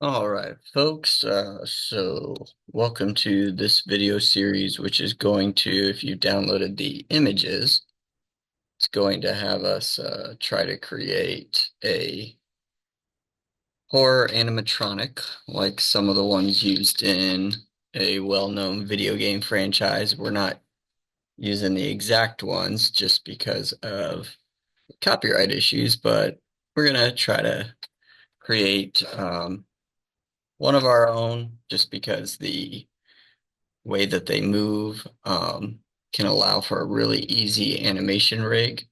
All right, folks. So welcome to this video series, which is going to, if you downloaded the images, it's going to have us try to create a horror animatronic, like some of the ones used in a well-known video game franchise. We're not using the exact ones just because of copyright issues, but we're gonna try to create one of our own just because the way that they move can allow for a really easy animation rig.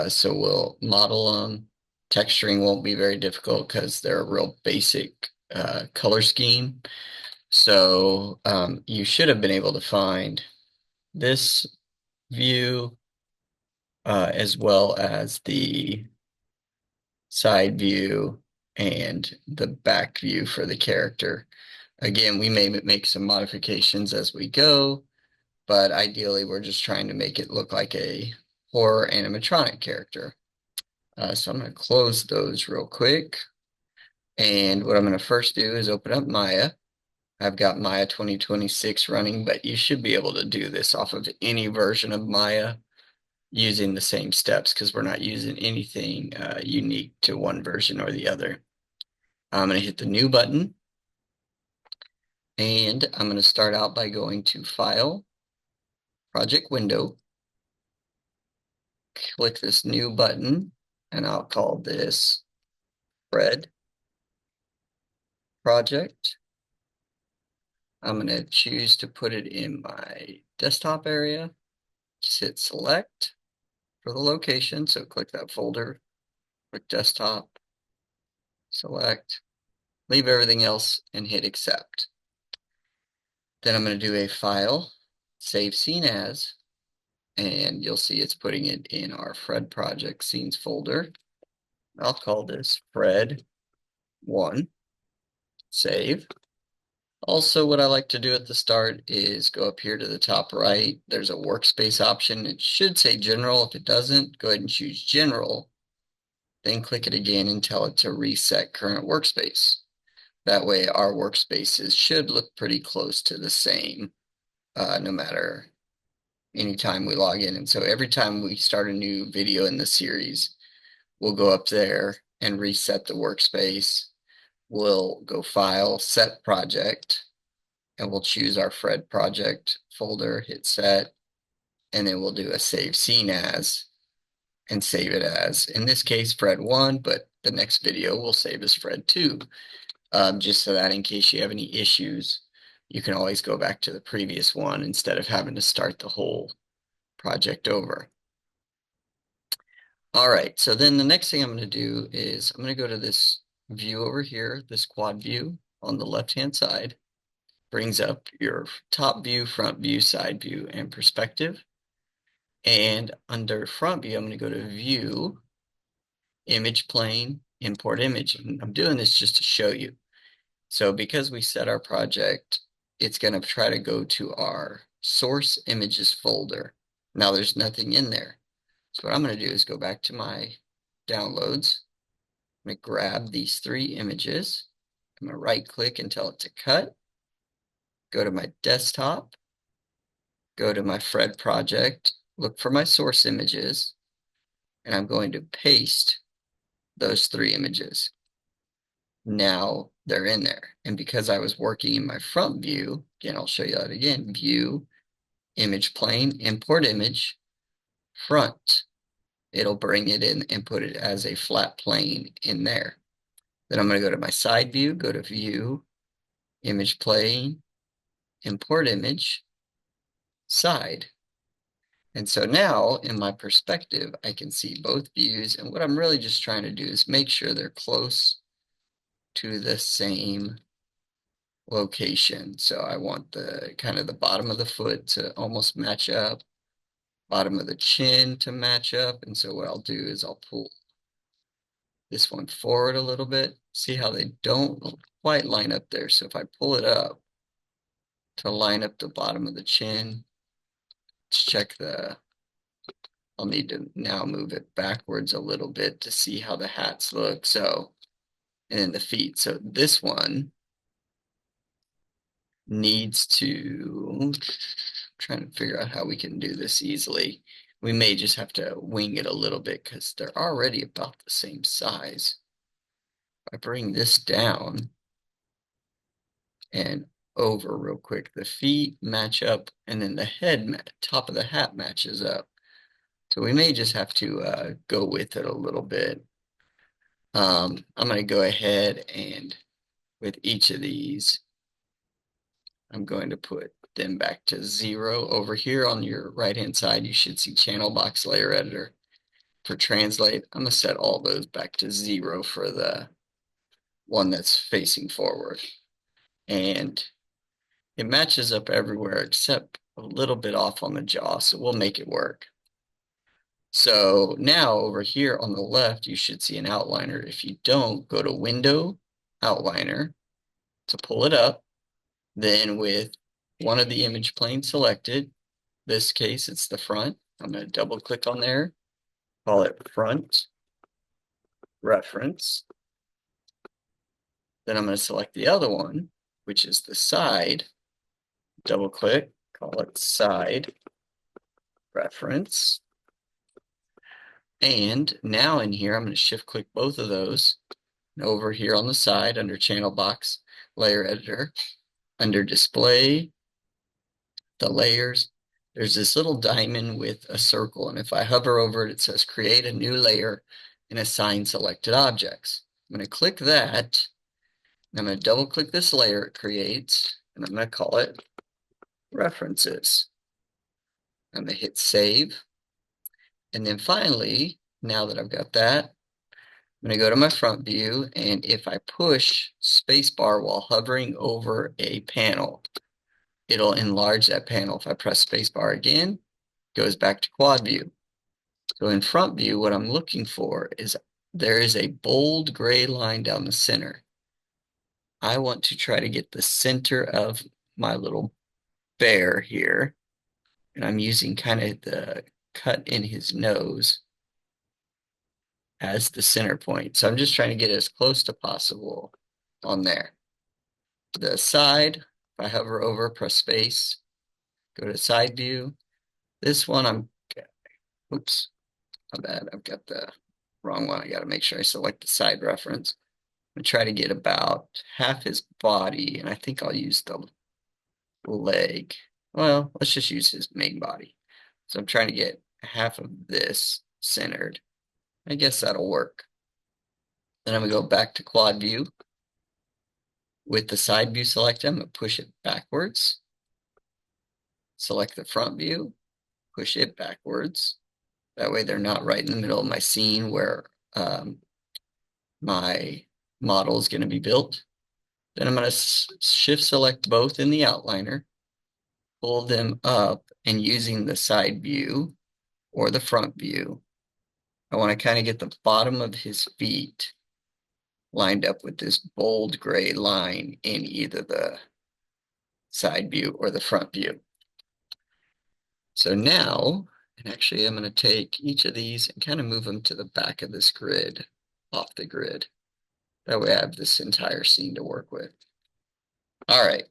So we'll model them. Texturing won't be very difficult because they're a real basic color scheme. So you should have been able to find this view as well as the side view and the back view for the character. Again, we may make some modifications as we go, but ideally we're just trying to make it look like a horror animatronic character. So I'm going to close those real quick. And what I'm going to first do is open up Maya. I've got Maya 2026 running, but you should be able to do this off of any version of Maya using the same steps because we're not using anything unique to one version or the other. I'm going to hit the new button, and I'm going to start out by going to File, Project Window, click this new button, and I'll call this Fred Project. I'm going to choose to put it in my desktop area. Just hit select for the location. So click that folder, click desktop, select, leave everything else and hit accept. Then I'm going to do a file, save scene as, and you'll see it's putting it in our Fred Project Scenes folder. I'll call this Fred 1, save. Also, what I like to do at the start is go up here to the top right. There's a workspace option. It should say general. If it doesn't, go ahead and choose general. Then click it again and tell it to reset current workspace. That way our workspaces should look pretty close to the same no matter anytime we log in. And so every time we start a new video in the series, we'll go up there and reset the workspace. We'll go File, Set Project, and we'll choose our Fred project folder, hit set, and then we'll do a save scene as and save it as, in this case, Fred 1, but the next video we'll save as Fred 2, just so that in case you have any issues, you can always go back to the previous one instead of having to start the whole project over. All right, so then the next thing I'm going to do is I'm going to go to this view over here, this quad view on the left-hand side. Brings up your top view, front view, side view, and perspective. And under front view, I'm going to go to View, Image Plane, Import Image. And I'm doing this just to show you. So because we set our project, it's going to try to go to our Source Images folder. Now there's nothing in there. So what I'm going to do is go back to my downloads. I'm going to grab these 3 images. I'm going to right click and tell it to cut. Go to my desktop. Go to my Fred project, look for my source images, and I'm going to paste those 3 images. Now they're in there. And because I was working in my front view, again, I'll show you that again, view, image plane, import image, front. It'll bring it in and put it as a flat plane in there. Then I'm going to go to my side view, go to view, image plane, import image, side. And so now in my perspective, I can see both views. And what I'm really just trying to do is make sure they're close to the same location. So I want the kind of the bottom of the foot to almost match up, bottom of the chin to match up. And so what I'll do is I'll pull this one forward a little bit. See how they don't quite line up there. So if I pull it up to line up the bottom of the chin, let's check I'll need to now move it backwards a little bit to see how the hats look. So and then the feet. So this one needs to, trying to figure out how we can do this easily. We may just have to wing it a little bit because they're already about the same size. If I bring this down and over real quick, the feet match up, and then the head, top of the hat matches up. So we may just have to go with it a little bit. I'm going to go ahead and with each of these, I'm going to put them back to 0. Over here on your right-hand side, you should see Channel Box Layer Editor. For Translate, I'm going to set all those back to 0 for the one that's facing forward. And it matches up everywhere except a little bit off on the jaw, so we'll make it work. So now over here on the left, you should see an outliner. If you don't, go to Window, Outliner to pull it up. Then with one of the image planes selected, this case, it's the front. I'm going to double click on there, call it Front Reference. Then I'm going to select the other one, which is the side. Double click, call it Side Reference. And now in here, I'm going to shift click both of those. And over here on the side, under Channel Box Layer Editor, under Display, the layers, there's this little diamond with a circle. And if I hover over it, it says Create a New Layer and Assign Selected Objects. I'm going to click that. And I'm going to double click this layer it creates. And I'm going to call it References. I'm going to hit Save. And then finally, now that I've got that, I'm going to go to my front view, and if I push spacebar while hovering over a panel, it'll enlarge that panel. If I press spacebar again, it goes back to quad view. So in front view, what I'm looking for is there is a bold gray line down the center. I want to try to get the center of my little bear here, and I'm using kind of the cut in his nose as the center point. So I'm just trying to get as close to possible on there. The side, if I hover over, press space, go to side view. This one oops, my bad, I've got the wrong one. I got to make sure I select the side reference. I'm going to try to get about half his body, and I think I'll use the leg. Well, let's just use his main body. So I'm trying to get half of this centered. I guess that'll work. Then I'm going to go back to quad view. With the side view selected, I'm going to push it backwards. Select the front view, push it backwards. That way they're not right in the middle of my scene where my model is going to be built. Then I'm going to shift select both in the outliner, pull them up, and using the side view or the front view, I want to kind of get the bottom of his feet lined up with this bold gray line in either the side view or the front view. So now, and actually I'm going to take each of these and kind of move them to the back of this grid, off the grid. That way I have this entire scene to work with. All right,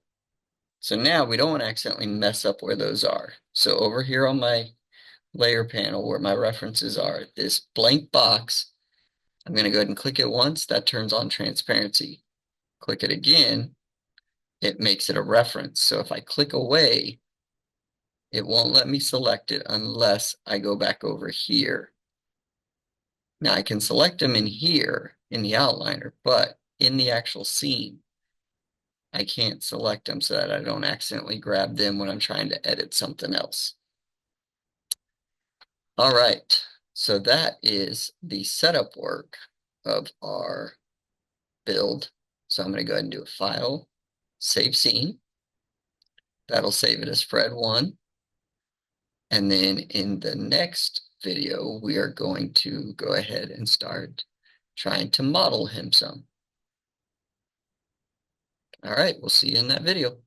so now we don't want to accidentally mess up where those are. So over here on my layer panel where my references are, this blank box, I'm going to go ahead and click it once. That turns on transparency. Click it again, it makes it a reference. So if I click away, it won't let me select it unless I go back over here. Now I can select them in here in the outliner, but in the actual scene, I can't select them so that I don't accidentally grab them when I'm trying to edit something else. All right, so that is the setup work of our build. So I'm going to go ahead and do a file, save scene. That'll save it as Fred 1. And then in the next video, we are going to go ahead and start trying to model him some. All right, we'll see you in that video.